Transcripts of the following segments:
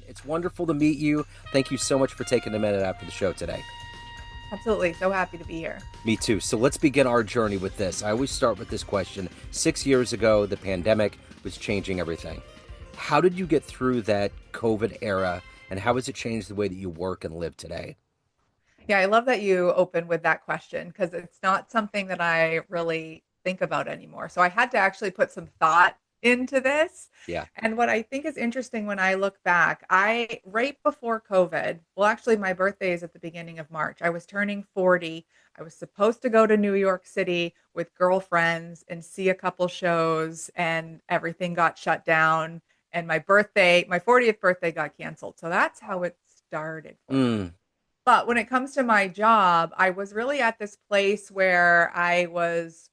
It's wonderful to meet you. Thank you so much for taking a minute after the show today. Absolutely. So happy to be here. Me too. So let's begin our journey with this. I always start with this question. 6 years ago, the pandemic was changing everything. How did you get through that COVID era, and how has it changed the way that you work and live today? Yeah, I love that you open with that question because it's not something that I really think about anymore. So I had to actually put some thought into this. Yeah. And what I think is interesting when I look back, I right before COVID, well, actually, my birthday is at the beginning of March. I was turning 40. I was supposed to go to New York City with girlfriends and see a couple shows, and everything got shut down. And my birthday, my 40th birthday got canceled. So that's how it started for me. Mm, But when it comes to my job, I was really at this place where I was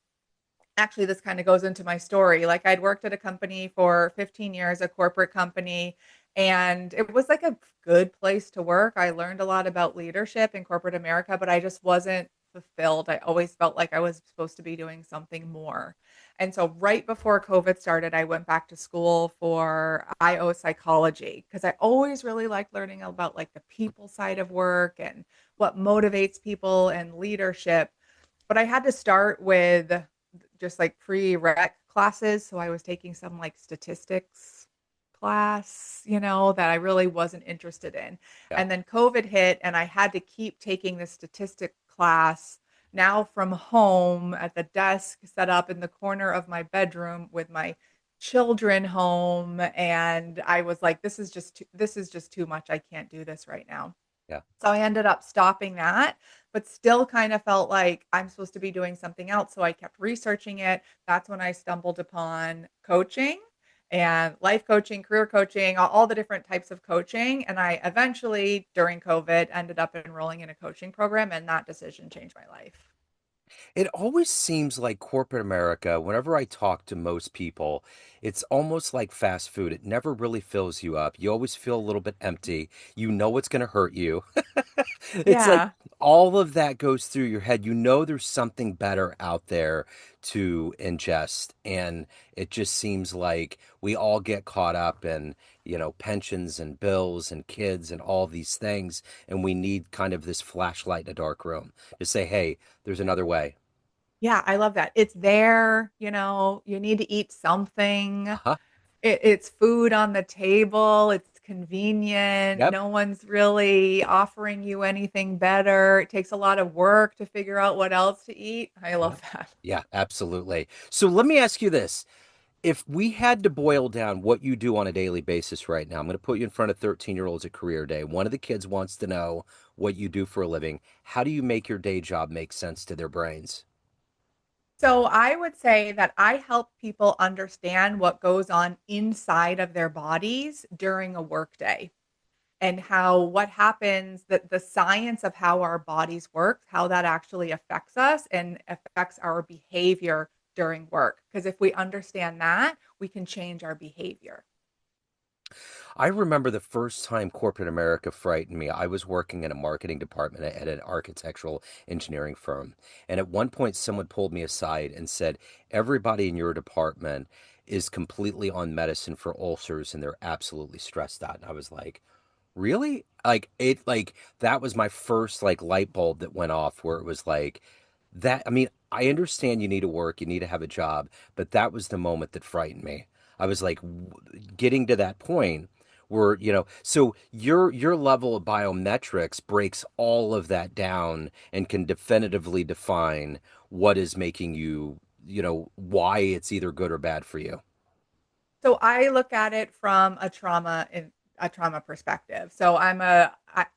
actually, this kind of goes into my story. Like, I'd worked at a company for 15 years, a corporate company, and it was like a good place to work. I learned a lot about leadership in corporate America, but I just wasn't fulfilled. I always felt like I was supposed to be doing something more. And so right before COVID started, I went back to school for IO psychology because I always really liked learning about like the people side of work and what motivates people and leadership. But I had to start with just like pre-req classes. So I was taking some like statistics class, that I really wasn't interested in. yeah. And then COVID hit, and I had to keep taking the statistic class now from home at the desk set up in the corner of my bedroom with my children home. And I was like, this is just too much. I can't do this right now. Yeah. So I ended up stopping that, but still kind of felt like I'm supposed to be doing something else. So I kept researching it. That's when I stumbled upon coaching and life coaching, career coaching, all the different types of coaching. And I eventually, during COVID, ended up enrolling in a coaching program, and that decision changed my life. It always seems like corporate America, whenever I talk to most people, it's almost like fast food. It never really fills you up. You always feel a little bit empty. You know it's going to hurt you. It's like Yeah. all of that goes through your head. You know there's something better out there to ingest. And it just seems like we all get caught up in, pensions and bills and kids and all these things. And we need kind of this flashlight in a dark room to say, hey, there's another way. Yeah, I love that. It's there, you need to eat something. Uh-huh. It's food on the table. It's convenient. Yep. No one's really offering you anything better. It takes a lot of work to figure out what else to eat. I Yep. love that. Yeah, absolutely. So let me ask you this. If we had to boil down what you do on a daily basis right now, I'm going to put you in front of 13-year-olds at career day. One of the kids wants to know what you do for a living. How do you make your day job make sense to their brains? So I would say that I help people understand what goes on inside of their bodies during a workday and how what happens, that the science of how our bodies work, how that actually affects us and affects our behavior during work. Because if we understand that, we can change our behavior. I remember the first time corporate America frightened me. I was working in a marketing department at an architectural engineering firm. And at one point, someone pulled me aside and said, everybody in your department is completely on medicine for ulcers and they're absolutely stressed out. And I was like, really? Like that was my first like light bulb that went off where it was like that. I mean, I understand you need to work, you need to have a job, but that was the moment that frightened me. I was like getting to that point where, so your level of biometrics breaks all of that down and can definitively define what is making you, why it's either good or bad for you. So I look at it from a trauma perspective. So I'm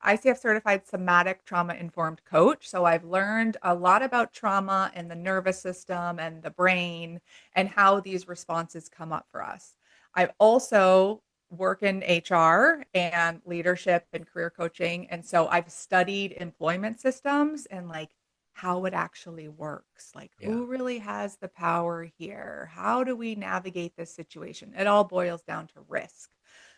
ICF certified somatic trauma informed coach. So I've learned a lot about trauma and the nervous system and the brain and how these responses come up for us. I've also work in HR and leadership and career coaching. And so I've studied employment systems and like how it actually works. Like, Yeah. who really has the power here? How do we navigate this situation? It all boils down to risk.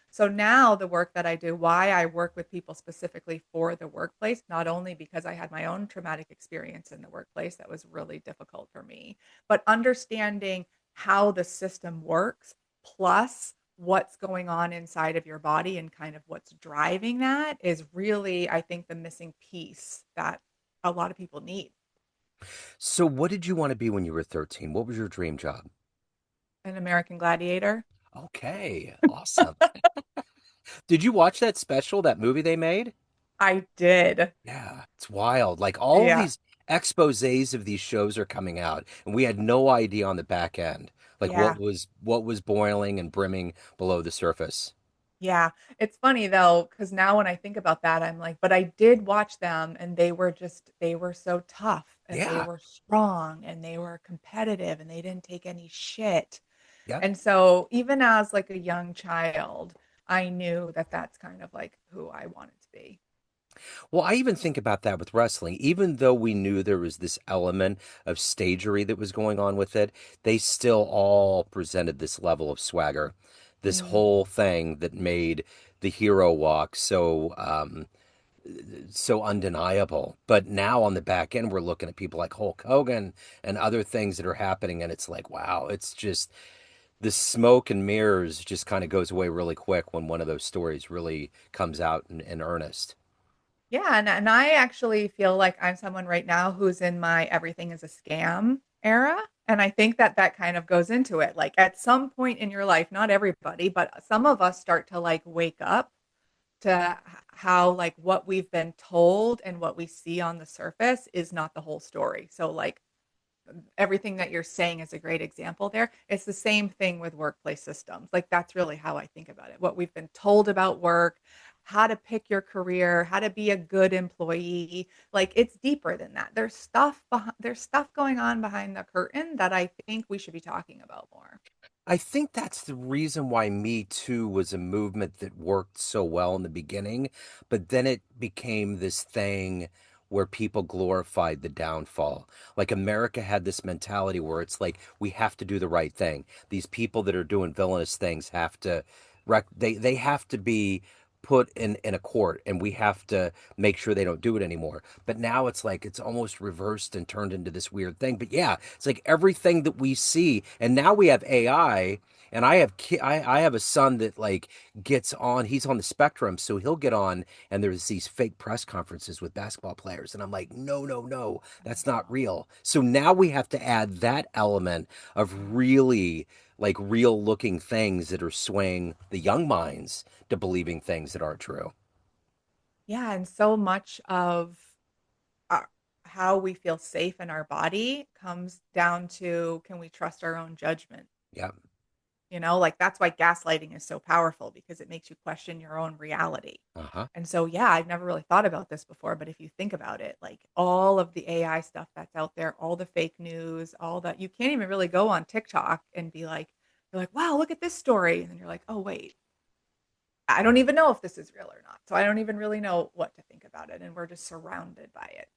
So now the work that I do, why I work with people specifically for the workplace, not only because I had my own traumatic experience in the workplace that was really difficult for me, but understanding how the system works, plus what's going on inside of your body and kind of what's driving that is really, I think, the missing piece that a lot of people need. So, what did you want to be when you were 13? What was your dream job? An American Gladiator. Okay, awesome. Did you watch that special, that movie they made? I did. Yeah, it's wild. Like all of Yeah. these exposés of these shows are coming out, and we had no idea on the back end, like Yeah. what was boiling and brimming below the surface. Yeah. It's funny though, because now when I think about that, I'm like, but I did watch them and they were so tough and they Yeah, were strong and they were competitive and they didn't take any shit. yeah. And so even as like a young child, I knew that that's kind of like who I wanted to be. Well, I even think about that with wrestling. Even though we knew there was this element of stagery that was going on with it, they still all presented this level of swagger, this Mm. whole thing that made the hero walk so undeniable. But now on the back end, we're looking at people like Hulk Hogan and other things that are happening, and it's like, wow, it's just the smoke and mirrors just kind of goes away really quick when one of those stories really comes out in earnest. Yeah, and I actually feel like I'm someone right now who's in my everything is a scam era. And I think that that kind of goes into it. Like at some point in your life, not everybody, but some of us start to like wake up to how like what we've been told and what we see on the surface is not the whole story. So like everything that you're saying is a great example there. It's the same thing with workplace systems. Like that's really how I think about it. What we've been told about work, how to pick your career, how to be a good employee. Like it's deeper than that. There's stuff going on behind the curtain that I think we should be talking about more. I think that's the reason why Me Too was a movement that worked so well in the beginning, but then it became this thing where people glorified the downfall. Like America had this mentality where it's like we have to do the right thing. These people that are doing villainous things have to they have to be put in a court and we have to make sure they don't do it anymore. But now it's like it's almost reversed and turned into this weird thing. But yeah, it's like everything that we see, and now we have AI. And I have a son that like gets on. He's on the spectrum, so he'll get on, and there's these fake press conferences with basketball players, and I'm like, no, no, no, that's not Oh. real. So now we have to add that element of really like real looking things that are swaying the young minds to believing things that aren't true. Yeah, and so much of our, how we feel safe in our body comes down to can we trust our own judgment? Yeah. You know, like that's why gaslighting is so powerful because it makes you question your own reality. Uh-huh. And so, yeah, I've never really thought about this before, but if you think about it, like all of the AI stuff that's out there, all the fake news, all that, you can't even really go on TikTok and be like, you're like, wow, look at this story. And then you're like, oh, wait, I don't even know if this is real or not. So I don't even really know what to think about it. And we're just surrounded by it.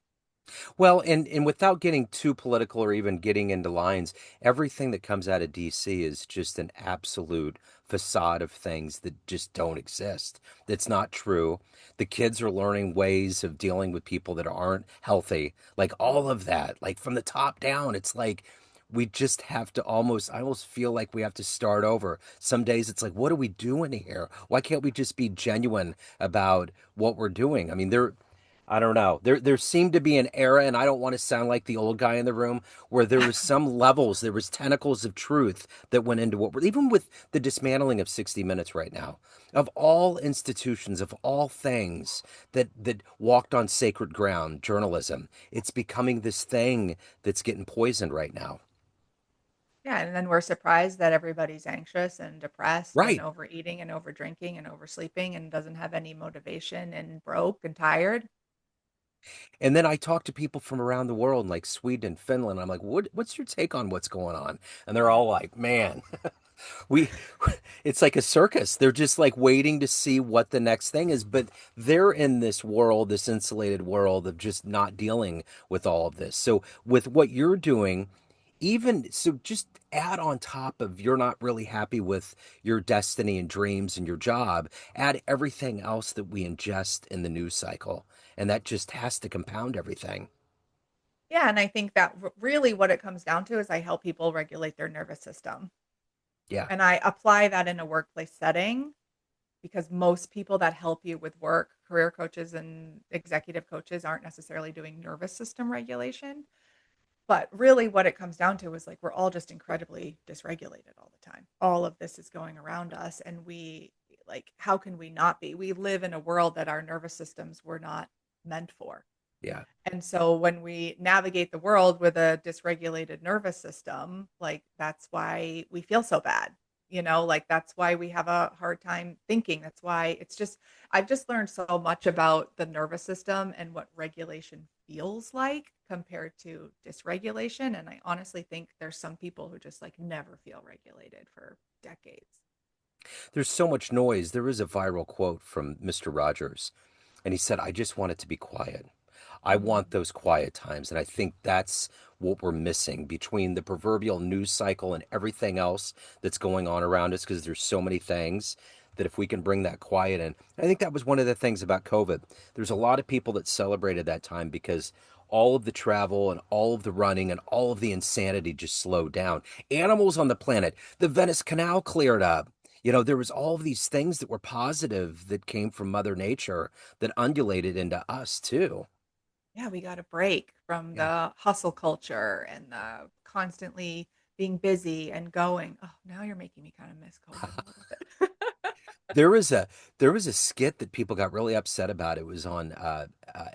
Well, and without getting too political or even getting into lines, everything that comes out of DC is just an absolute facade of things that just don't exist. That's not true. The kids are learning ways of dealing with people that aren't healthy. Like all of that, like from the top down, it's like we just have to I almost feel like we have to start over. Some days it's like, what are we doing here? Why can't we just be genuine about what we're doing? I mean, I don't know. There seemed to be an era, and I don't want to sound like the old guy in the room, where there was some levels, there was tentacles of truth that went into what we're even with the dismantling of 60 Minutes right now. Of all institutions, of all things that walked on sacred ground, journalism, it's becoming this thing that's getting poisoned right now. Yeah. And then we're surprised that everybody's anxious and depressed and Right. overeating and overdrinking and oversleeping and doesn't have any motivation and broke and tired. And then I talk to people from around the world, like Sweden and Finland. I'm like, what's your take on what's going on? And they're all like, man, we it's like a circus. They're just like waiting to see what the next thing is, but they're in this world, this insulated world of just not dealing with all of this. So with what you're doing, even so just add on top of you're not really happy with your destiny and dreams and your job, add everything else that we ingest in the news cycle, and that just has to compound everything. Yeah. And I think that really what it comes down to is I help people regulate their nervous system. Yeah. And I apply that in a workplace setting because most people that help you with work, career coaches and executive coaches, aren't necessarily doing nervous system regulation. But really, what it comes down to is like we're all just incredibly dysregulated all the time. All of this is going around us, and like, how can we not be? We live in a world that our nervous systems were not meant for. Yeah. And so when we navigate the world with a dysregulated nervous system, like that's why we feel so bad. Like that's why we have a hard time thinking. That's why I've just learned so much about the nervous system and what regulation feels like compared to dysregulation. And I honestly think there's some people who just like never feel regulated for decades. There's so much noise. There is a viral quote from Mr. Rogers, and he said, I just want it to be quiet. I want Mm. those quiet times. And I think that's what we're missing between the proverbial news cycle and everything else that's going on around us, because there's so many things that if we can bring that quiet in. I think that was one of the things about COVID. There's a lot of people that celebrated that time because all of the travel and all of the running and all of the insanity just slowed down. Animals on the planet, the Venice Canal cleared up. There was all of these things that were positive that came from Mother Nature that undulated into us too. Yeah, we got a break from Yeah. the hustle culture and the constantly being busy and going. Oh, now you're making me kind of miss COVID a little bit. There was a there was a skit that people got really upset about. It was on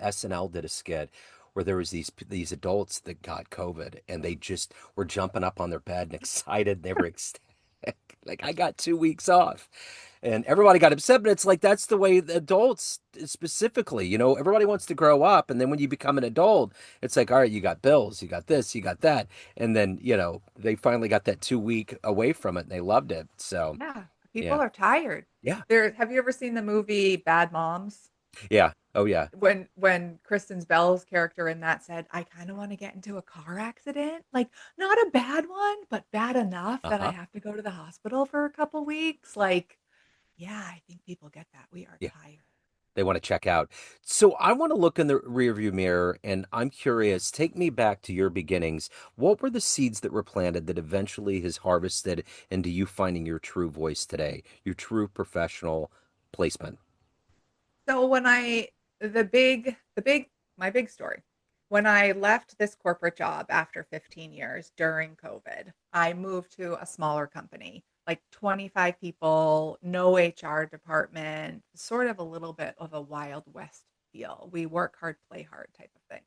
SNL did a skit where there was these adults that got COVID and they just were jumping up on their bed and excited. They were ecstatic. Like, I got 2 weeks off. And everybody got upset, but it's like that's the way the adults specifically, everybody wants to grow up. And then when you become an adult, it's like, all right, you got bills, you got this, you got that. And then, they finally got that 2 week away from it and they loved it. So, Yeah, people yeah. are tired. Yeah. Have you ever seen the movie Bad Moms? Yeah. Oh, yeah. When Kristen Bell's character in that said, "I kind of want to get into a car accident, like not a bad one, but bad enough that I Uh-huh. have to go to the hospital for a couple weeks." Like, yeah, I think people get that. We are Yeah. tired. They want to check out. So I want to look in the rearview mirror and I'm curious, take me back to your beginnings. What were the seeds that were planted that eventually has harvested into you finding your true voice today, your true professional placement? So when I the big my big story. When I left this corporate job after 15 years during COVID, I moved to a smaller company, like 25 people, no HR department, sort of a little bit of a Wild West feel. We work hard, play hard type of thing.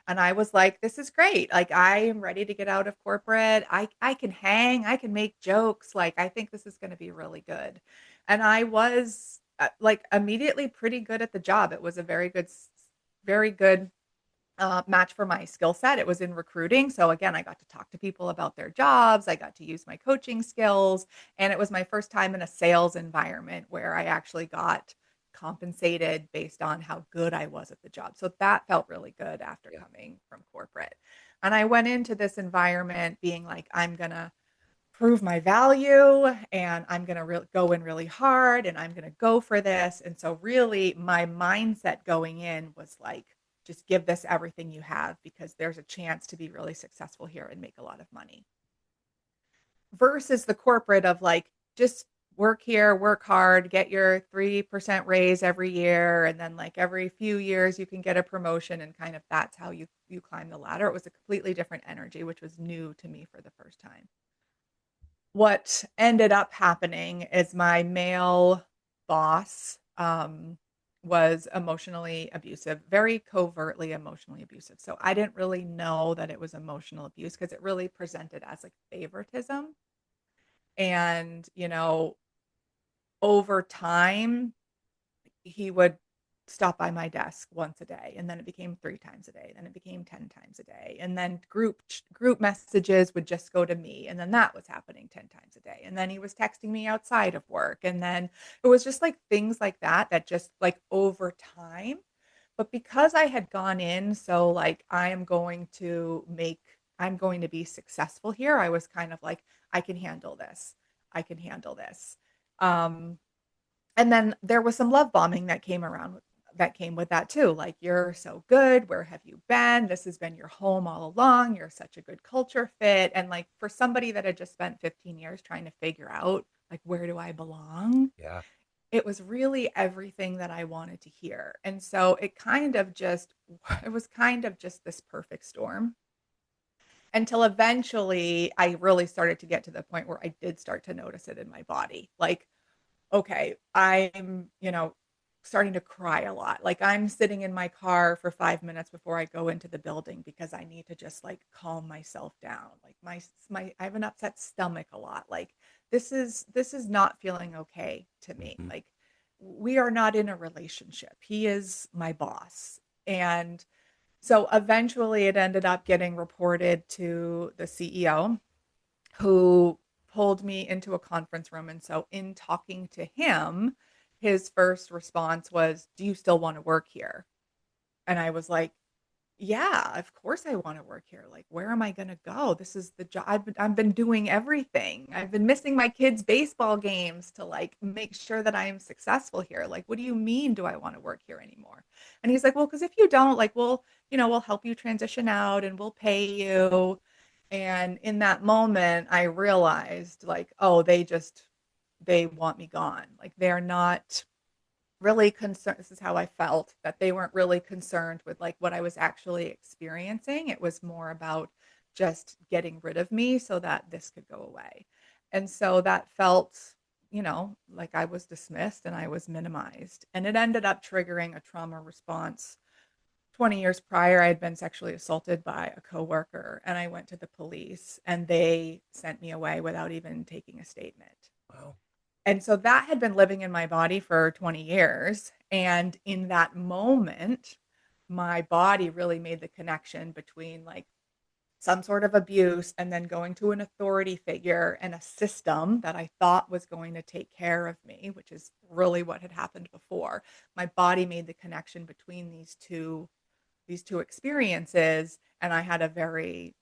And I was like, this is great. Like I am ready to get out of corporate. I can hang, I can make jokes. Like I think this is going to be really good. And I was like immediately pretty good at the job. It was a very good match for my skill set. It was in recruiting. So again, I got to talk to people about their jobs. I got to use my coaching skills. And it was my first time in a sales environment where I actually got compensated based on how good I was at the job. So that felt really good after Yeah. coming from corporate. And I went into this environment being like, I'm going to prove my value and I'm going to go in really hard and I'm going to go for this. And so, really, my mindset going in was like, just give this everything you have because there's a chance to be really successful here and make a lot of money versus the corporate of like, just work here, work hard, get your 3% raise every year. And then, like, every few years, you can get a promotion and kind of that's how you climb the ladder. It was a completely different energy, which was new to me for the first time. What ended up happening is my male boss was emotionally abusive, very covertly emotionally abusive. So I didn't really know that it was emotional abuse because it really presented as like favoritism. And, over time, he would stop by my desk once a day and then it became 3 times a day, then it became 10 times a day, and then group messages would just go to me, and then that was happening 10 times a day, and then he was texting me outside of work, and then it was just like things like that that just like over time. But because I had gone in so like I'm going to be successful here, I was kind of like, I can handle this, I can handle this. um and then there was some love bombing that came around that came with that too. Like, you're so good. Where have you been? This has been your home all along. You're such a good culture fit. And like, for somebody that had just spent 15 years trying to figure out, like, where do I belong? Yeah. It was really everything that I wanted to hear. And so it kind of just, it was kind of just this perfect storm until eventually I really started to get to the point where I did start to notice it in my body. Like, okay, I'm, starting to cry a lot. Like, I'm sitting in my car for 5 minutes before I go into the building because I need to just like calm myself down. Like, I have an upset stomach a lot. Like, this is not feeling okay to me. Hmm. Like, we are not in a relationship. He is my boss. And so eventually it ended up getting reported to the CEO, who pulled me into a conference room. And so, in talking to him, his first response was, "Do you still want to work here?" And I was like, "Yeah, of course I want to work here. Like, where am I going to go? This is the job. I've been doing everything. I've been missing my kids' baseball games to like make sure that I am successful here. Like, what do you mean, do I want to work here anymore?" And he's like, "Well, because if you don't, like, we'll help you transition out and we'll pay you." And in that moment, I realized, like, oh, they want me gone. Like, they're not really concerned. This is how I felt, that they weren't really concerned with like what I was actually experiencing. It was more about just getting rid of me so that this could go away. And so that felt, like I was dismissed and I was minimized. And it ended up triggering a trauma response. 20 years prior, I had been sexually assaulted by a coworker, and I went to the police and they sent me away without even taking a statement. Wow. And so that had been living in my body for 20 years. And in that moment, my body really made the connection between like some sort of abuse and then going to an authority figure and a system that I thought was going to take care of me, which is really what had happened before. My body made the connection between these two experiences, and I had a very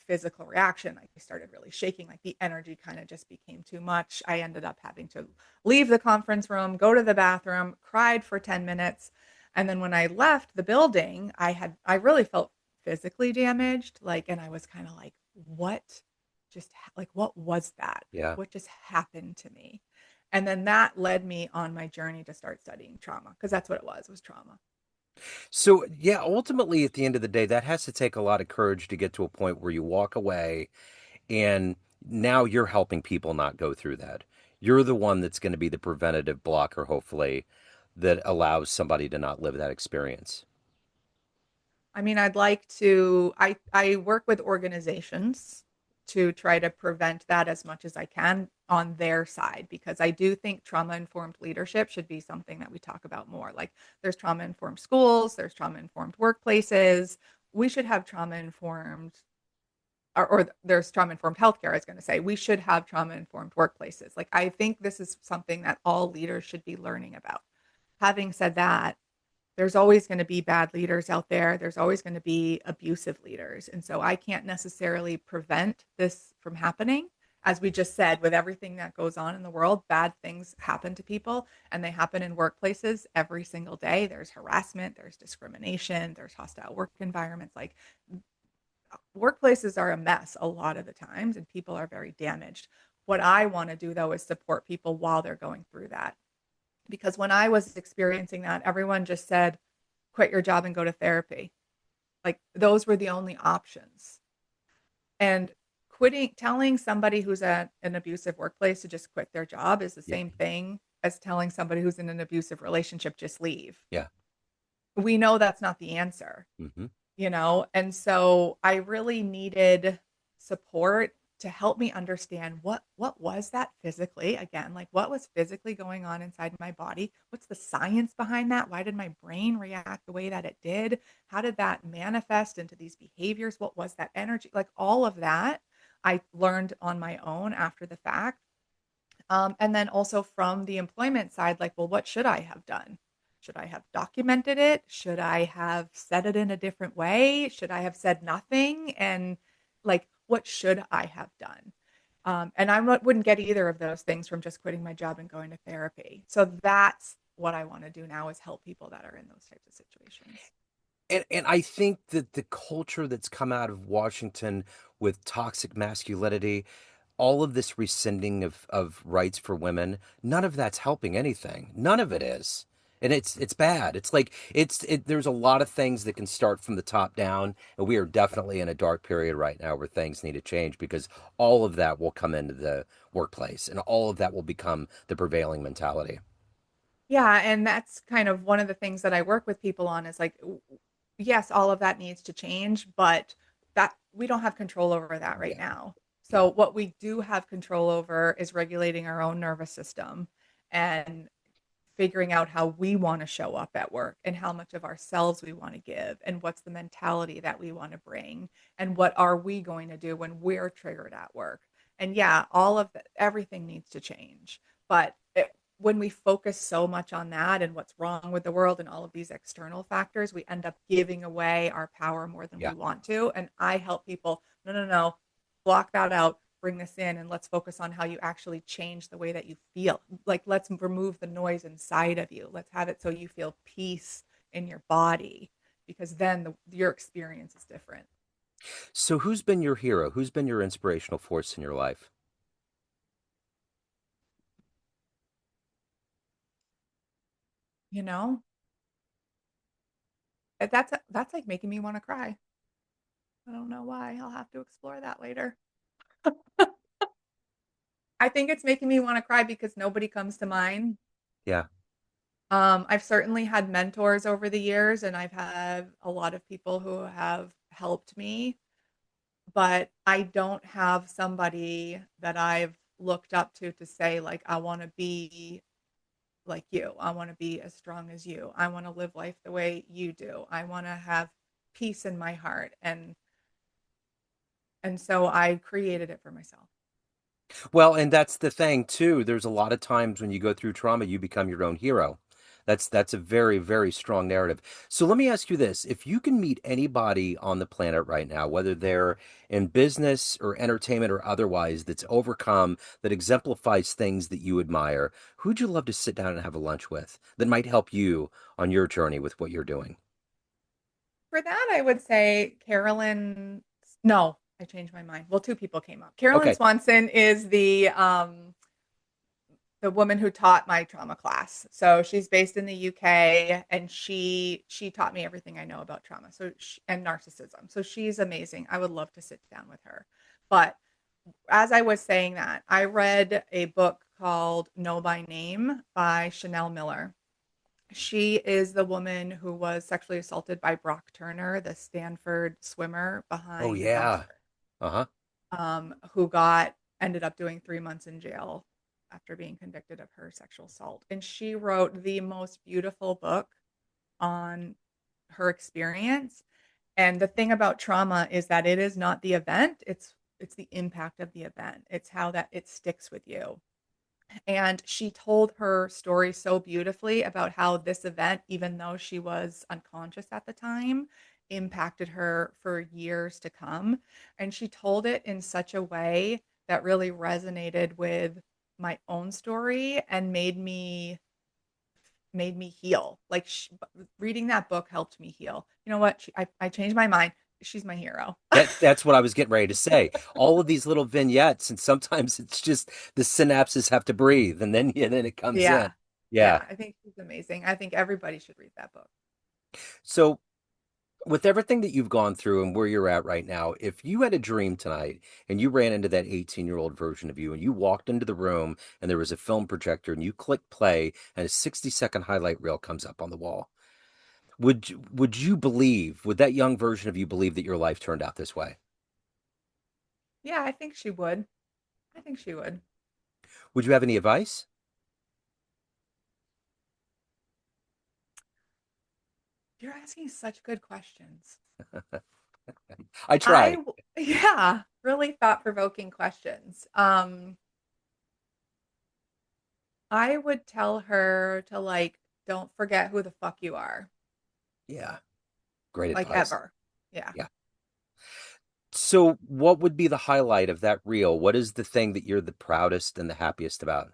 physical reaction. I started really shaking. Like, the energy kind of just became too much. I ended up having to leave the conference room, go to the bathroom, cried for 10 minutes, and then when I left the building, I really felt physically damaged, like, and I was kind of like, what like, what was that? Like, Yeah. what just happened to me? And then that led me on my journey to start studying trauma, because that's what it was trauma. So, yeah, ultimately, at the end of the day, that has to take a lot of courage to get to a point where you walk away and now you're helping people not go through that. You're the one that's going to be the preventative blocker, hopefully, that allows somebody to not live that experience. I mean, I work with organizations to try to prevent that as much as I can on their side, because I do think trauma informed leadership should be something that we talk about more. Like, there's trauma informed schools, there's trauma informed workplaces. We should have trauma informed, or there's trauma informed healthcare. I was going to say we should have trauma informed workplaces. Like, I think this is something that all leaders should be learning about. Having said that, there's always going to be bad leaders out there. There's always going to be abusive leaders. And so I can't necessarily prevent this from happening. As we just said, with everything that goes on in the world, bad things happen to people, and they happen in workplaces every single day. There's harassment, there's discrimination, there's hostile work environments. Like, workplaces are a mess a lot of the times, and people are very damaged. What I want to do, though, is support people while they're going through that. Because when I was experiencing that, everyone just said, quit your job and go to therapy. Like, those were the only options. And telling somebody who's at an abusive workplace to just quit their job is the Yeah. same thing as telling somebody who's in an abusive relationship, just leave. Yeah. We know that's not the answer. Hmm. And so I really needed support to help me understand what was that physically, again, like, what was physically going on inside my body? What's the science behind that? Why did my brain react the way that it did? How did that manifest into these behaviors? What was that energy? Like, all of that I learned on my own after the fact. And then also from the employment side, like, well, what should I have done? Should I have documented it? Should I have said it in a different way? Should I have said nothing? And like, what should I have done? And I wouldn't get either of those things from just quitting my job and going to therapy. So that's what I want to do now is help people that are in those types of situations. And I think that the culture that's come out of Washington with toxic masculinity, all of this rescinding of rights for women, none of that's helping anything. None of it is. And it's bad. It's like there's a lot of things that can start from the top down, and we are definitely in a dark period right now where things need to change because all of that will come into the workplace and all of that will become the prevailing mentality. Yeah, and that's kind of one of the things that I work with people on is like, yes, all of that needs to change, but that we don't have control over that right Yeah. now. Yeah. So what we do have control over is regulating our own nervous system and figuring out how we want to show up at work and how much of ourselves we want to give and what's the mentality that we want to bring and what are we going to do when we're triggered at work. And yeah, all of that, everything needs to change. But when we focus so much on that and what's wrong with the world and all of these external factors, we end up giving away our power more than we Yeah. want to. And I help people, no, no, no, block that out, bring this in, and let's focus on how you actually change the way that you feel. Like, let's remove the noise inside of you. Let's have it so you feel peace in your body, because then your experience is different. So who's been your hero? Who's been your inspirational force in your life? You know, that's like making me want to cry. I don't know why. I'll have to explore that later. I think it's making me want to cry because nobody comes to mind. Yeah. I've certainly had mentors over the years, and I've had a lot of people who have helped me, but I don't have somebody that I've looked up to say, like, I want to be like you. I want to be as strong as you. I want to live life the way you do. I want to have peace in my heart. And so I created it for myself. Well, and that's the thing too. There's a lot of times when you go through trauma, you become your own hero. That's a very, very strong narrative. So let me ask you this. If you can meet anybody on the planet right now, whether they're in business or entertainment or otherwise, that's overcome, that exemplifies things that you admire, who'd you love to sit down and have a lunch with that might help you on your journey with what you're doing? For that, I would say Carolyn. No, I changed my mind. Well, two people came up. Carolyn Okay. Swanson is the woman who taught my trauma class. So she's based in the UK, and she taught me everything I know about trauma. And narcissism. So she's amazing. I would love to sit down with her. But as I was saying that, I read a book called Know by Name by Chanel Miller. She is the woman who was sexually assaulted by Brock Turner, the Stanford swimmer Oh behind yeah. disaster, Uh-huh. who got ended up doing 3 months in jail after being convicted of her sexual assault. And she wrote the most beautiful book on her experience. And the thing about trauma is that it is not the event; it's the impact of the event. It's how that it sticks with you. And she told her story so beautifully about how this event, even though she was unconscious at the time, impacted her for years to come. And she told it in such a way that really resonated with my own story and made me heal. Like reading that book helped me heal. You know what? I changed my mind. She's my hero. That's what I was getting ready to say. All of these little vignettes, and sometimes it's just the synapses have to breathe, and then it comes in. Yeah. Yeah. Yeah. I think she's amazing. I think everybody should read that book. So with everything that you've gone through and where you're at right now, if you had a dream tonight and you ran into that 18-year-old version of you and you walked into the room and there was a film projector and you click play and a 60-second highlight reel comes up on the wall, would that young version of you believe that your life turned out this way? Yeah, I think she would. I think she would. Would you have any advice? You're asking such good questions. I try. Yeah, really thought-provoking questions. I would tell her to like, don't forget who the fuck you are, Yeah, great like advice. ever. Yeah, Yeah. So, what would be the highlight of that reel? What is the thing that you're the proudest and the happiest about?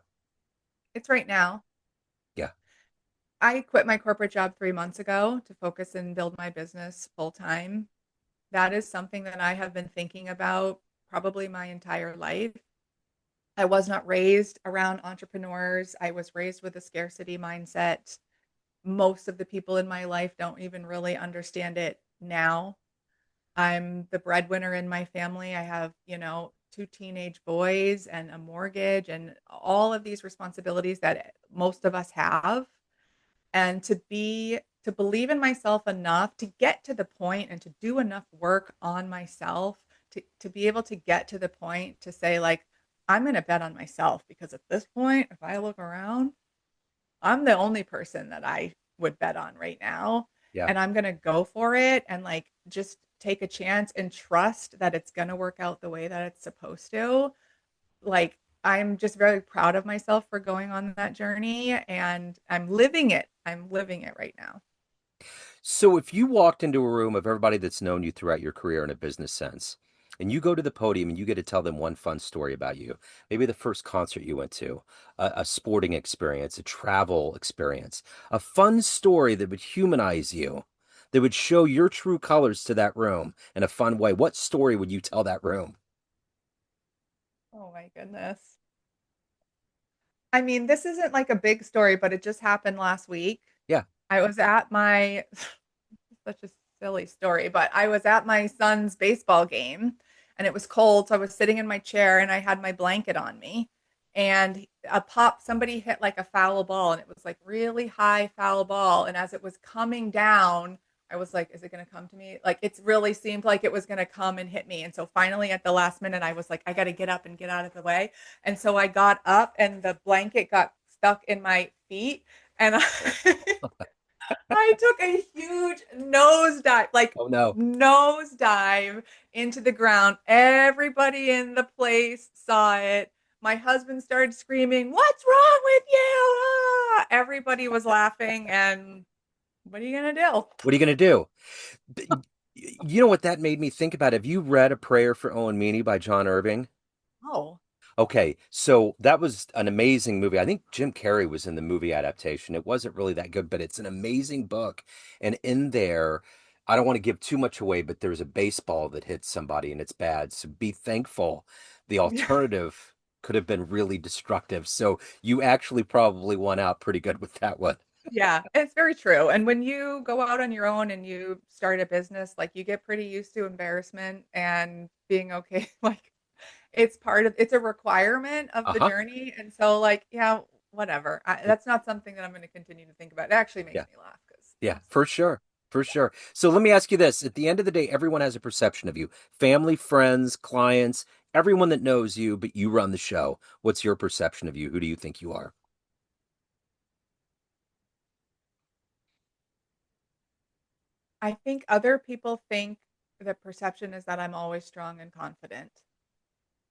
it's right now. Yeah. I quit my corporate job 3 months ago to focus and build my business full time. That is something that I have been thinking about probably my entire life. I was not raised around entrepreneurs. I was raised with a scarcity mindset. Most of the people in my life don't even really understand it now. I'm the breadwinner in my family. I have, two teenage boys and a mortgage and all of these responsibilities that most of us have. And to believe in myself enough to get to the point and to do enough work on myself to be able to get to the point to say, like, I'm going to bet on myself, because at this point, if I look around, I'm the only person that I would bet on right now. Yeah. And I'm going to go for it and, like, just take a chance and trust that it's going to work out the way that it's supposed to. Like, I'm just very proud of myself for going on that journey, and I'm living it. I'm living it right now. So if you walked into a room of everybody that's known you throughout your career in a business sense, and you go to the podium and you get to tell them one fun story about you, maybe the first concert you went to, a sporting experience, a travel experience, a fun story that would humanize you, that would show your true colors to that room in a fun way, what story would you tell that room? Oh my goodness. I mean, this isn't like a big story, but it just happened last week. Yeah. I was at my such a silly story, but I was at my son's baseball game and it was cold. So I was sitting in my chair and I had my blanket on me. And somebody hit like a foul ball, and it was like really high foul ball. And as it was coming down, I was like, is it going to come to me? Like, it really seemed like it was going to come and hit me. And so finally at the last minute, I was like, I got to get up and get out of the way. And so I got up and the blanket got stuck in my feet. And I took a huge nosedive, like Oh no. nosedive into the ground. Everybody in the place saw it. My husband started screaming, "What's wrong with you?" Ah! Everybody was laughing, and what are you gonna do? What are you going to do? You know what that made me think about? Have you read A Prayer for Owen Meany by John Irving? Oh, Okay, so that was an amazing movie. I think Jim Carrey was in the movie adaptation. It wasn't really that good, but it's an amazing book. And in there, I don't want to give too much away, but there's a baseball that hits somebody and it's bad. So be thankful. The yeah. alternative could have been really destructive. So you actually probably won out pretty good with that one. Yeah, it's very true. And when you go out on your own and you start a business, like, you get pretty used to embarrassment and being okay. Like, it's a requirement of the Uh-huh. journey. And so, like, yeah, whatever. That's not something that I'm going to continue to think about. It actually makes Yeah. me laugh because Yeah, I'm for silly. sure. For sure. So let me ask you this. At the end of the day, everyone has a perception of you. Family, friends, clients, everyone that knows you, but you run the show. What's your perception of you? Who do you think you are? I think other people think the perception is that I'm always strong and confident.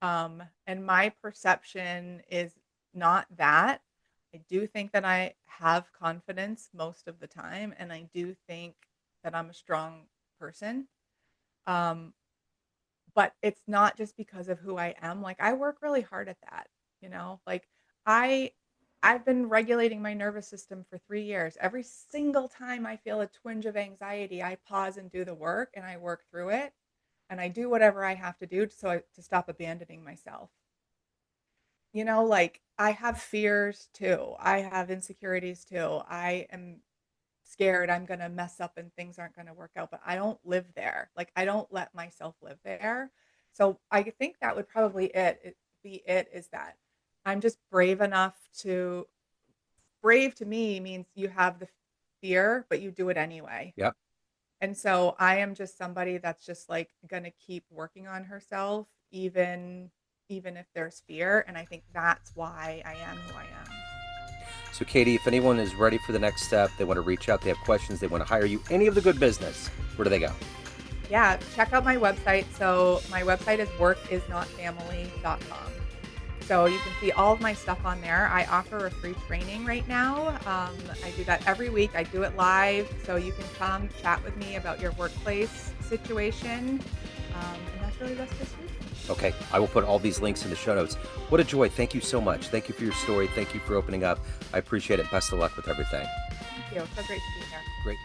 And my perception is not that. I do think that I have confidence most of the time, and I do think that I'm a strong person. Um, but it's not just because of who I am. Like, I work really hard at that, Like, I I've been regulating my nervous system for 3 years. Every single time I feel a twinge of anxiety, I pause and do the work, and I work through it, and I do whatever I have to do to stop abandoning myself. Like, I have fears too. I have insecurities too. I am scared I'm going to mess up and things aren't going to work out, but I don't live there. Like, I don't let myself live there. So I think that would probably be it, is that I'm just brave enough to brave to me means you have the fear, but you do it anyway. Yep. And so I am just somebody that's just, like, going to keep working on herself, even if there's fear. And I think that's why I am who I am. So, Katie, if anyone is ready for the next step, they want to reach out, they have questions, they want to hire you, any of the good business, where do they go? Yeah, check out my website. So my website is workisnotfamily.com. So you can see all of my stuff on there. I offer a free training right now. I do that every week. I do it live. So you can come chat with me about your workplace situation. And that's really best this week. Okay, I will put all these links in the show notes. What a joy. Thank you so much. Thank you for your story. Thank you for opening up. I appreciate it. Best of luck with everything. you. So great to be here. Great.